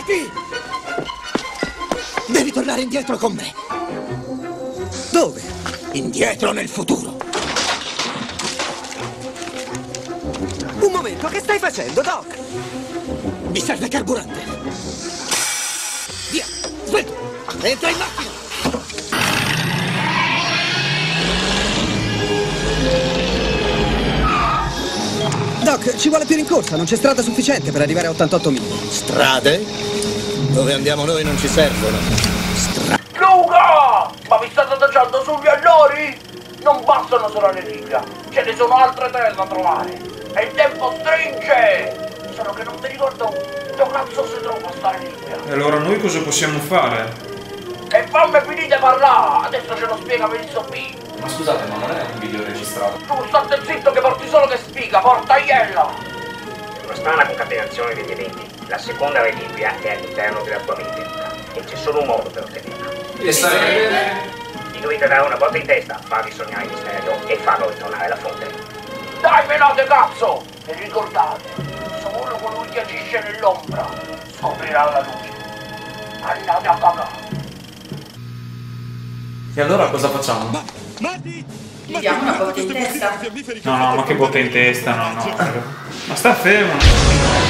Aschi! Devi tornare indietro con me. Dove? Indietro nel futuro. Un momento, che stai facendo, Doc? Mi serve carburante. Via, svelto. Entra in macchina. Doc, ci vuole più rincorsa, non c'è strada sufficiente per arrivare a 88 miglia. Strade? Dove andiamo noi non ci servono. Luca! Ma vi state adagiando sugli allori? Non bastano solo le Libia, ce ne sono altre terre da trovare. E il tempo stringe! Solo che non mi ricordo dove cazzo si trova sta Libia. E allora noi cosa possiamo fare? E fammi finire di parlare, adesso ce lo spiega Melissa B. Ma scusate, ma non è un video registrato? Tu state zitto che porti solo che spiega, portaiella! Una strana concatenazione degli eventi. La seconda reliquia è all'interno della tua mente e c'è solo un modo per ottenerla. E sarebbe... Gli dovete dare una botta in testa, farvi sognare il mistero e farlo ritornare alla fonte. Dai menate cazzo! E ricordate, solo colui che agisce nell'ombra scoprirà la luce. Andate a cagare! E allora cosa facciamo? Gli diamo una botta in testa? No, ma che botta in testa, no. Ma sta fermo.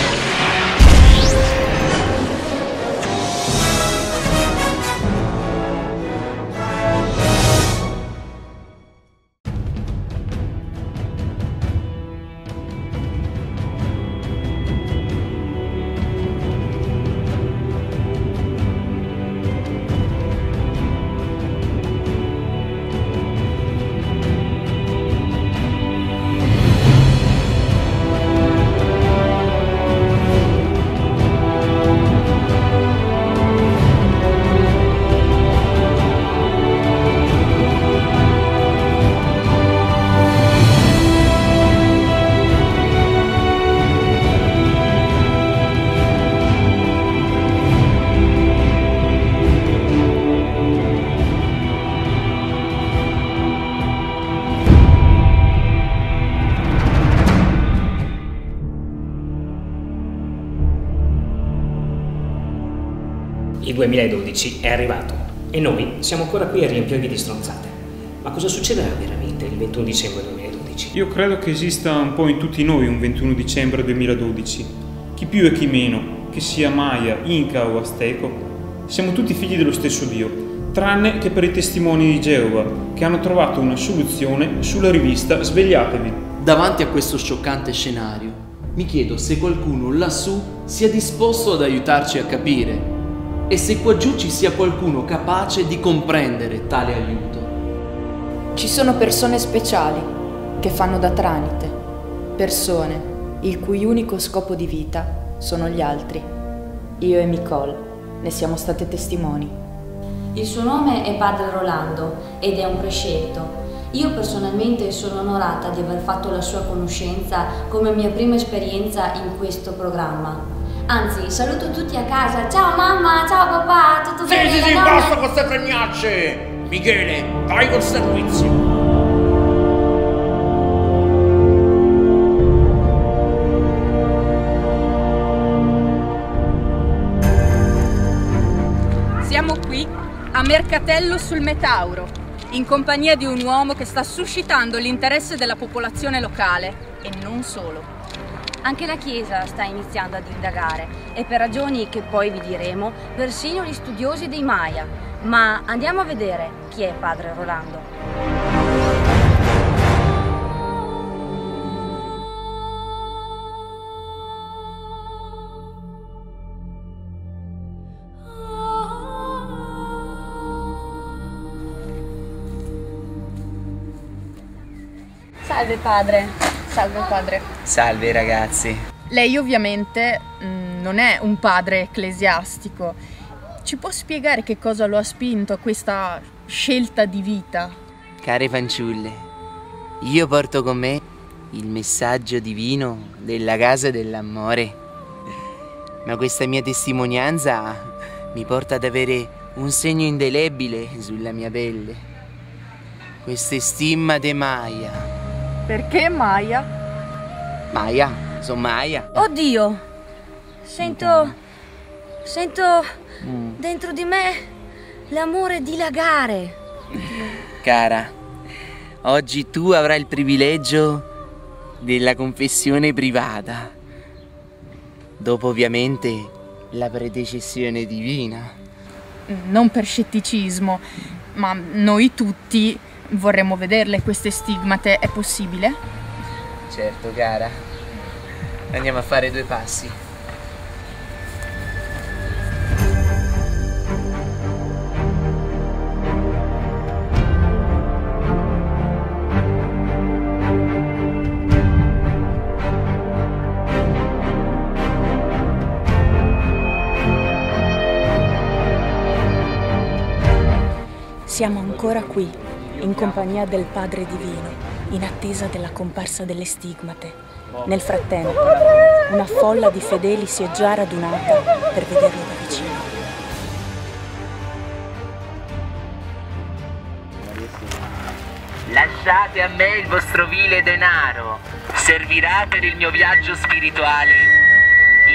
Il 2012 è arrivato e noi siamo ancora qui a riempirvi di stronzate. Ma cosa succederà veramente il 21 dicembre 2012? Io credo che esista un po' in tutti noi un 21 dicembre 2012. Chi più e chi meno, che sia Maya, Inca o Azteco, siamo tutti figli dello stesso Dio, tranne che per i testimoni di Geova, che hanno trovato una soluzione sulla rivista Svegliatevi. Davanti a questo scioccante scenario, mi chiedo se qualcuno lassù sia disposto ad aiutarci a capire e se qua giù ci sia qualcuno capace di comprendere tale aiuto. Ci sono persone speciali che fanno da tramite, persone il cui unico scopo di vita sono gli altri. Io e Nicole ne siamo state testimoni. Il suo nome è Padre Rolando ed è un prescelto. Io personalmente sono onorata di aver fatto la sua conoscenza come mia prima esperienza in questo programma. Anzi, saluto tutti a casa. Ciao mamma, ciao papà, tutto bene? Sì, basta con queste fregnacce! Michele, vai col servizio! Siamo qui a Mercatello sul Metauro, in compagnia di un uomo che sta suscitando l'interesse della popolazione locale e non solo. Anche la Chiesa sta iniziando ad indagare e per ragioni che poi vi diremo, persino gli studiosi dei Maya. Ma andiamo a vedere chi è Padre Rolando. Salve padre. Salve padre. Salve ragazzi. Lei ovviamente non è un padre ecclesiastico. Ci può spiegare che cosa lo ha spinto a questa scelta di vita? Care fanciulle, io porto con me il messaggio divino della casa dell'amore. Ma questa mia testimonianza mi porta ad avere un segno indelebile sulla mia pelle. Queste stimmate Maya. Perché Maya? Maya, sono Maya. Oddio, sento Sento dentro di me l'amore dilagare. Cara, oggi tu avrai il privilegio della confessione privata. Dopo ovviamente la predecessione divina. Non per scetticismo, ma noi tutti vorremmo vederle queste stigmate, è possibile? Certo, cara. Andiamo a fare 2 passi. Siamo ancora qui, in compagnia del Padre Divino, in attesa della comparsa delle stigmate. Nel frattempo, una folla di fedeli si è già radunata per vederlo da vicino. Lasciate a me il vostro vile denaro. Servirà per il mio viaggio spirituale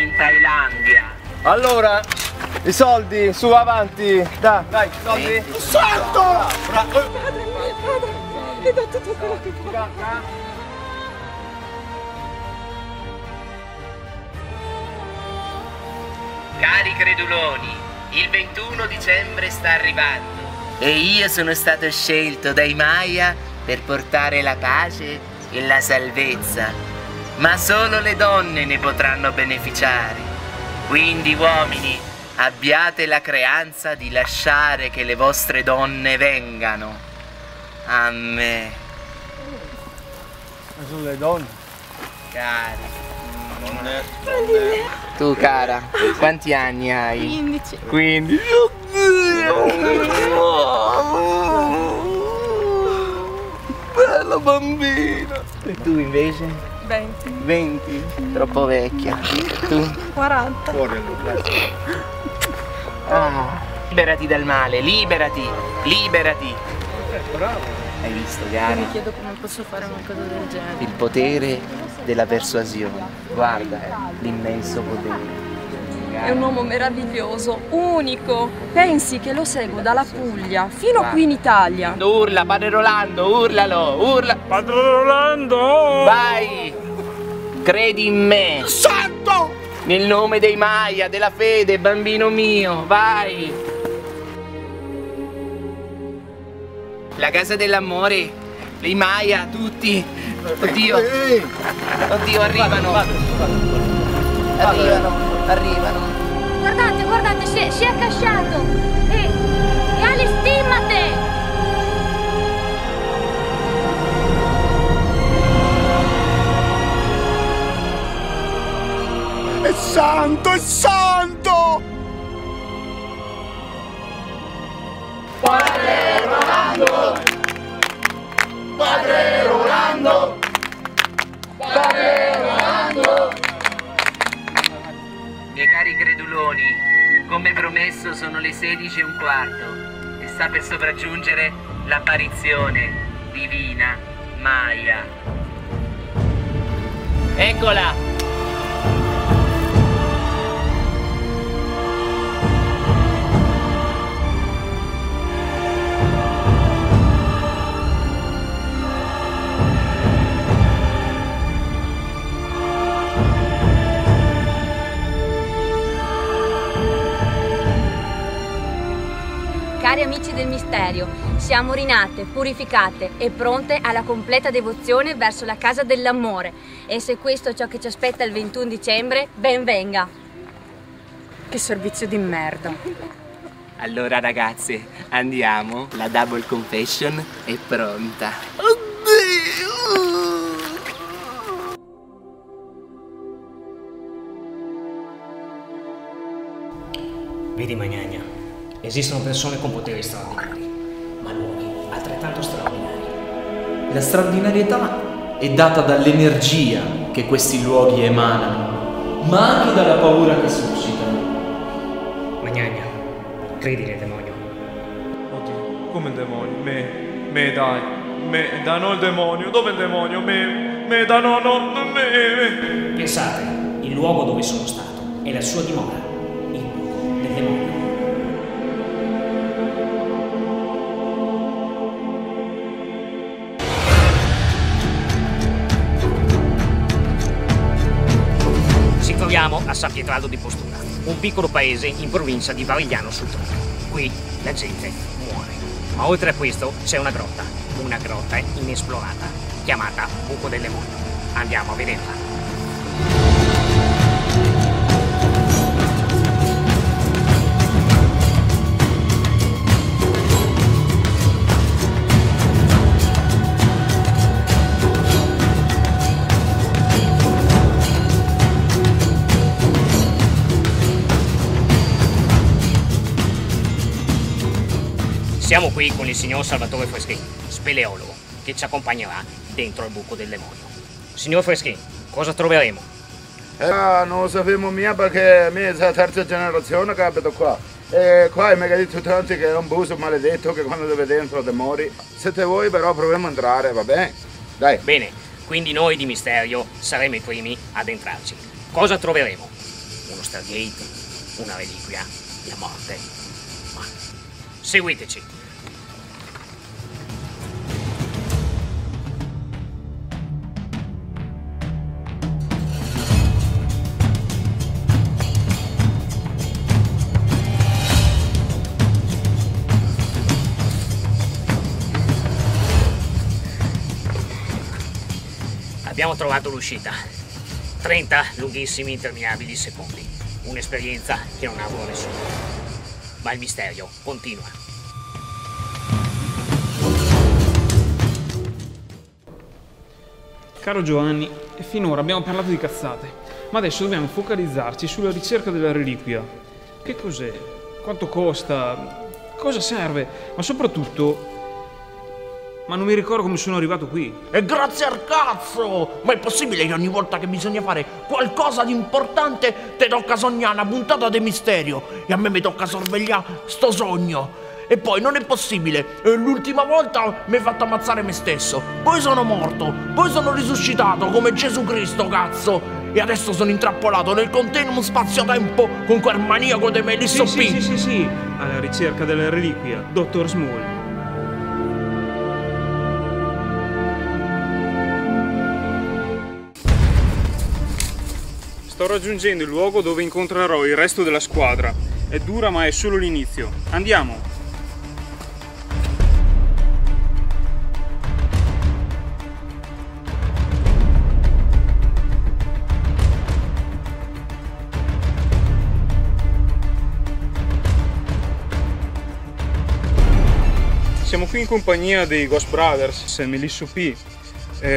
in Thailandia. Allora, i soldi, su, avanti. Dai, soldi. Santo! Padre, mi hai dato tutto quello che puoi. Cari creduloni, il 21 dicembre sta arrivando e io sono stato scelto dai Maya per portare la pace e la salvezza. Ma solo le donne ne potranno beneficiare. Quindi, uomini, abbiate la creanza di lasciare che le vostre donne vengano a me. Ma sono le donne? Cari. Tu, cara, quanti anni hai? 15. 15. Bella bambina. E tu invece? 20. 20. Troppo vecchia. Tu? 40. Ah, liberati dal male, liberati, liberati. Bravo. Hai visto, cara? Mi chiedo come posso fare una cosa del genere. Il potere della persuasione. Guarda, l'immenso potere. È un uomo meraviglioso, unico. Pensi che lo seguo dalla Puglia fino qui in Italia. Urla, Padre Rolando, urlalo, urla. Padre Rolando! Vai! Credi in me. Santo! Nel nome dei Maya, della fede, bambino mio, vai! La casa dell'amore, i Maya, tutti. Oddio. Oddio, arrivano. Arrivano. Guardate, si è accasciato e ha le stimmate. È santo, è santo! Padre Rolando! Padre Rolando! Padre Rolando! Miei cari creduloni, come promesso sono le 16:15 e sta per sopraggiungere l'apparizione divina Maya. Eccola! Cari amici del mistero, siamo rinate, purificate e pronte alla completa devozione verso la casa dell'amore. E se questo è ciò che ci aspetta il 21 dicembre, ben venga. Che servizio di merda. Allora ragazze, andiamo, la double confession è pronta. Vedi Magnagna, esistono persone con poteri straordinari, ma luoghi altrettanto straordinari. La straordinarietà è data dall'energia che questi luoghi emanano, ma anche dalla paura che suscitano. Magnagna, credi nel demonio? Oddio, come il demonio? Me dai, no il demonio, dove è il demonio? Me da no, me. Pensate, il luogo dove sono stato e la sua dimora, il buco. troviamo a San Pietraldo di Postura, un piccolo paese in provincia di Varigliano sul Tronto. Qui la gente muore. Ma oltre a questo c'è una grotta inesplorata, chiamata Buco del Demonio. Andiamo a vederla. Siamo qui con il signor Salvatore Freschin, speleologo, che ci accompagnerà dentro il Buco del Demonio. Signor Freschin, cosa troveremo? Non lo sappiamo mia perché mia è la terza generazione che abito qua. E qua mi ha detto tanti che è un buco maledetto che quando deve dentro te muori. Se te vuoi però proviamo a entrare, va bene? Dai. Bene, quindi noi di Misterio saremo i primi ad entrarci. Cosa troveremo? Uno Stargate, una reliquia, la morte. Ma seguiteci. Abbiamo trovato l'uscita. 30 lunghissimi interminabili secondi. Un'esperienza che non auguro a nessuno. Ma il misterio continua. Caro Giovanni, finora abbiamo parlato di cazzate, ma adesso dobbiamo focalizzarci sulla ricerca della reliquia. Che cos'è? Quanto costa? Cosa serve? Ma soprattutto... Ma non mi ricordo come sono arrivato qui. E grazie al cazzo! Ma è possibile che ogni volta che bisogna fare qualcosa di importante te tocca sognare una puntata di Misterio e a me mi tocca sorvegliare sto sogno? E poi non è possibile, l'ultima volta mi hai fatto ammazzare me stesso, poi sono morto, poi sono risuscitato come Gesù Cristo, cazzo! E adesso sono intrappolato nel continuum spazio-tempo con quel maniaco di Melisso P. Sì, alla ricerca della reliquia, Dottor Small. Sto raggiungendo il luogo dove incontrerò il resto della squadra. È dura ma è solo l'inizio. Andiamo! Siamo qui in compagnia dei Ghost Brothers, Melisso P,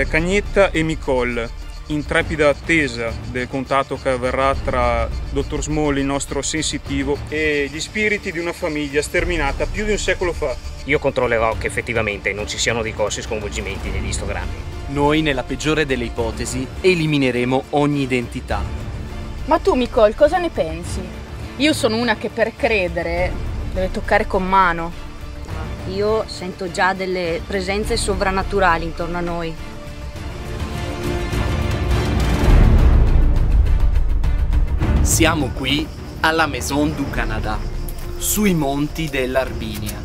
Cagnetta e Micol. In trepida attesa del contatto che avverrà tra Dottor Small, il nostro sensitivo, e gli spiriti di una famiglia sterminata più di un secolo fa. Io controllerò che effettivamente non ci siano dei grossi sconvolgimenti negli istogrammi. Noi, nella peggiore delle ipotesi, elimineremo ogni identità. Ma tu, Micol, cosa ne pensi? Io sono una che per credere deve toccare con mano. Io sento già delle presenze sovrannaturali intorno a noi. Siamo qui alla Maison du Canada, sui monti dell'Arbinia.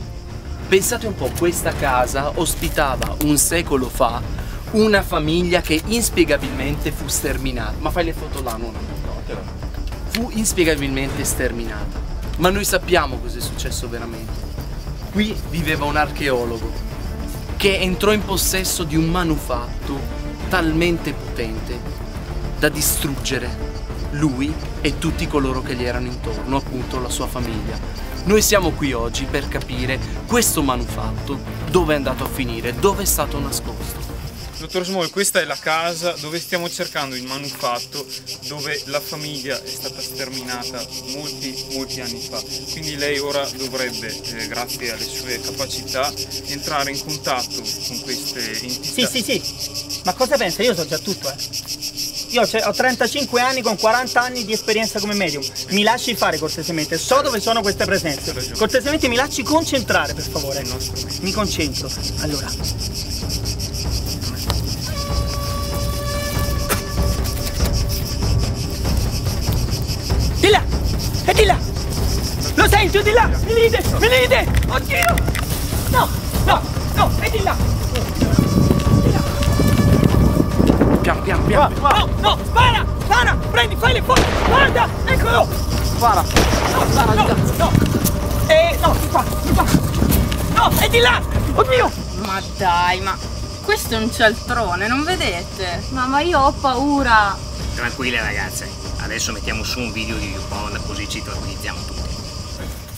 Pensate un po', questa casa ospitava un secolo fa una famiglia che inspiegabilmente fu sterminata. Ma fai le foto là, non fu inspiegabilmente sterminata. Ma noi sappiamo cosa è successo veramente. Qui viveva un archeologo che entrò in possesso di un manufatto talmente potente da distruggere lui e tutti coloro che gli erano intorno, appunto la sua famiglia. Noi siamo qui oggi per capire questo manufatto, dove è andato a finire, dove è stato nascosto. Dottor Small, questa è la casa dove stiamo cercando il manufatto, dove la famiglia è stata sterminata molti anni fa. Quindi lei ora dovrebbe, grazie alle sue capacità, entrare in contatto con queste entità. Sì. Ma cosa pensa? Io so già tutto, Io ho 35 anni con 40 anni di esperienza come medium. Mi lasci fare cortesemente, so dove sono queste presenze. Cortesemente mi lasci concentrare, per favore. Mi concentro. Allora. Di là! È di là! Lo sento, di là! Venite! Oddio! No, è di là! Piano. No, spara! Spara! Prendi, fai le foto! Guarda! Eccolo! Spara! No, spara, no, no! No, di qua! No, è di là! Oddio! Ma dai, ma questo è un cialtrone, non vedete? Ma io ho paura. Tranquille ragazze, adesso mettiamo su un video di YouPorn così ci tranquillizziamo tutti.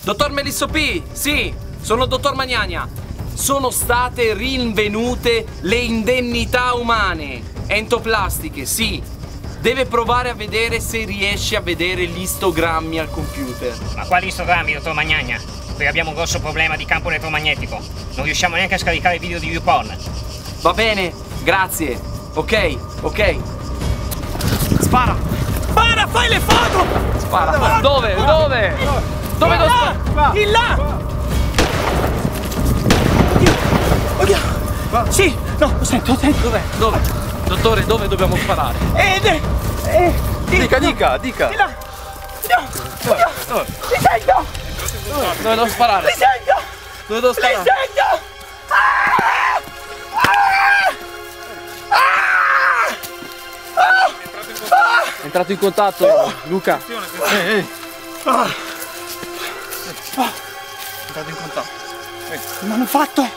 Dottor Melisso P, sì, sono il dottor Magnagna. Sono state rinvenute le indennità umane. Entoplastiche, sì. Deve provare a vedere se riesce a vedere gli istogrammi al computer. Ma quali istogrammi, dottor Magnagna? Qui abbiamo un grosso problema di campo elettromagnetico. Non riusciamo neanche a scaricare il video di YouPorn. Va bene, grazie. Ok. Spara! Spara, fai le foto! Spara! Dove? Dove devo sparare? In là! Oddio! Sì! No, lo sento. Dov'è? Dottore, dove dobbiamo sparare? Dica! Di là! Dove? Ti sento! Dove devo sparare? Ti sento! Dove devo sparare? Ti sento! È entrato in contatto, Luca. Entrato in contatto. L'hanno fatto!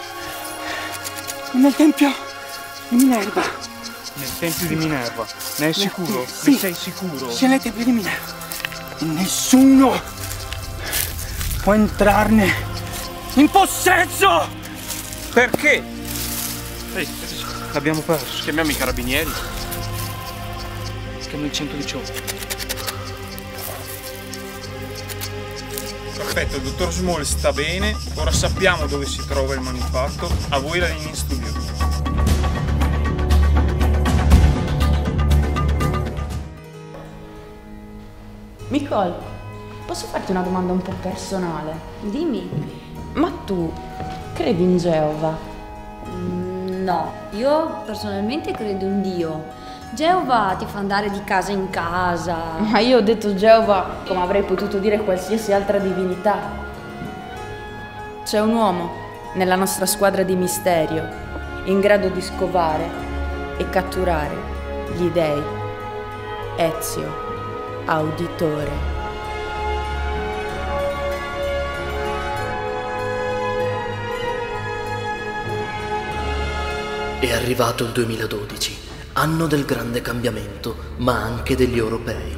Nel tempio di Minerva. Nel tempio di Minerva? Ne è sicuro? Sì. Ne sei sicuro? C'è nel tempio di Minerva. E nessuno può entrarne in possesso! Perché? Ehi, l'abbiamo perso. Chiamiamo i carabinieri. Chiamiamo il 118. Perfetto, il dottor Small sta bene. Ora sappiamo dove si trova il manufatto. A voi la linea in studio. Nicole, posso farti una domanda un po' personale? Dimmi. Ma tu credi in Geova? No, io personalmente credo in Dio. Geova ti fa andare di casa in casa. Ma io ho detto Geova come avrei potuto dire qualsiasi altra divinità. C'è un uomo nella nostra squadra di misterio in grado di scovare e catturare gli dei. Ezio Auditore. È arrivato il 2012, anno del grande cambiamento, ma anche degli europei,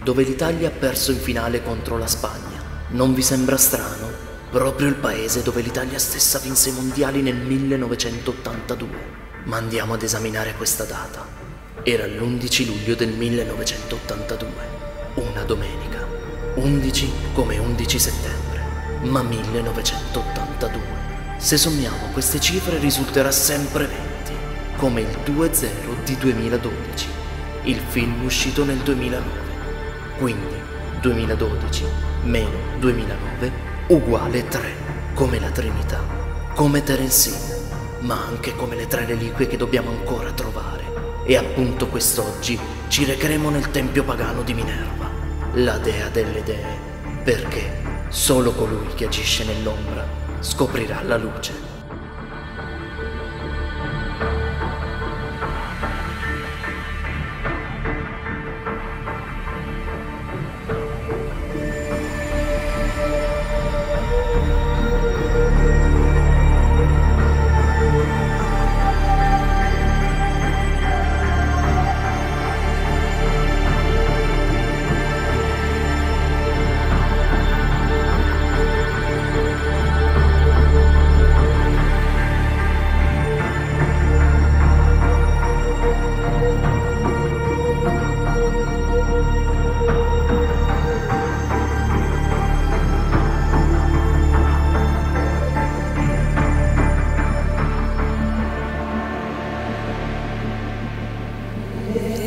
dove l'Italia ha perso in finale contro la Spagna. Non vi sembra strano? Proprio il paese dove l'Italia stessa vinse i mondiali nel 1982. Ma andiamo ad esaminare questa data. Era l'11 luglio del 1982, una domenica. 11 come 11 settembre, ma 1982. Se sommiamo queste cifre risulterà sempre 20. Come il 2-0 di 2012, il film uscito nel 2009. Quindi 2012 meno 2009 uguale 3, come la Trinità, come Terence Hill, ma anche come le 3 reliquie che dobbiamo ancora trovare. E appunto quest'oggi ci recheremo nel tempio pagano di Minerva, la dea delle dee, perché solo colui che agisce nell'ombra scoprirà la luce.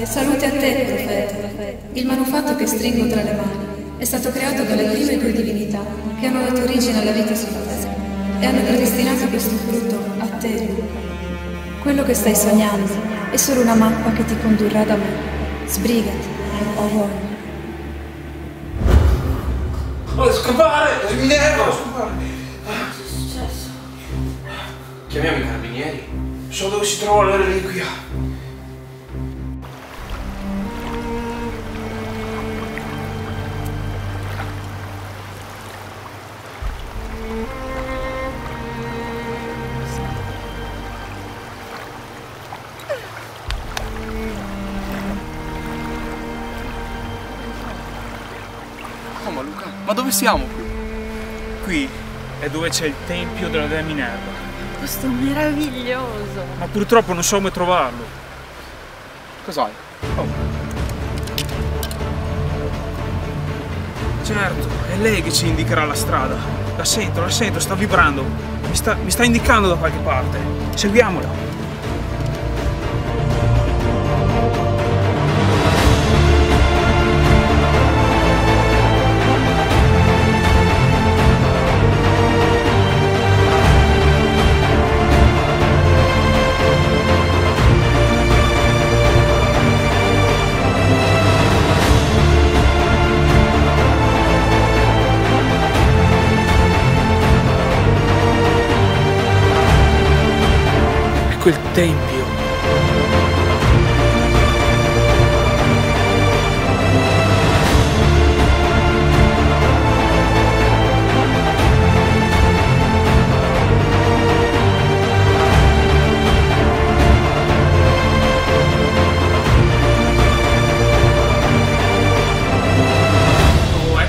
Salute a te, profeta. Il manufatto che stringo tra le mani è stato creato dalle prime 2 divinità che hanno dato origine alla vita sulla terra e hanno predestinato questo frutto a te. Quello che stai sognando è solo una mappa che ti condurrà da me. Sbrigati, ho voglia. Vuole scappare! Minerva, scappare! Cosa è successo? Chiamiamo i carabinieri. So dove si trova la reliquia. Luca? Ma dove siamo qui? Qui è dove c'è il tempio della dea Minerva. Posto meraviglioso. Ma purtroppo non so come trovarlo. Cos'hai? Oh. Certo, è lei che ci indicherà la strada. La sento, sta vibrando. Mi sta indicando da qualche parte. Seguiamola. Quel tempio.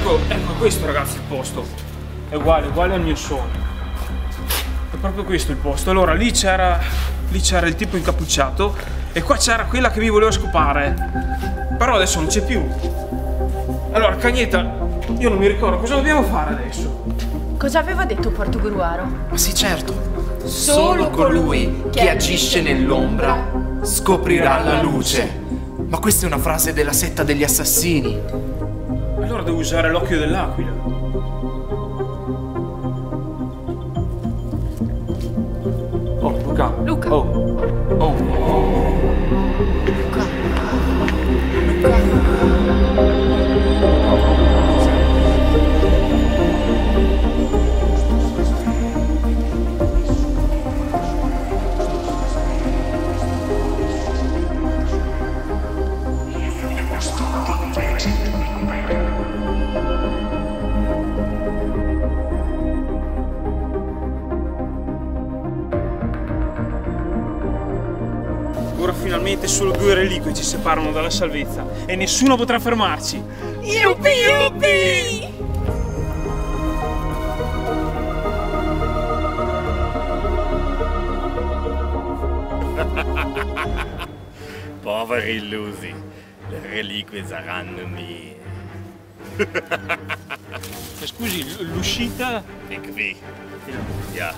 Oh, ecco questo ragazzi il posto. È uguale al mio sogno. È proprio questo il posto. Allora lì c'era il tipo incappucciato e qua c'era quella che mi voleva scopare. Però adesso non c'è più. Allora, Cagnetta, io non mi ricordo cosa dobbiamo fare adesso. Cosa aveva detto Portogruaro? Ma sì, certo. Solo colui che agisce nell'ombra scoprirà la luce. Ma questa è una frase della setta degli assassini. Allora devo usare l'occhio dell'aquila. Luca. Oh. Ora finalmente solo 2 reliquie ci separano dalla salvezza e nessuno potrà fermarci. Yuppie, yuppie! Poveri illusi, le reliquie saranno mie. Scusi, l'uscita è qui. Ja.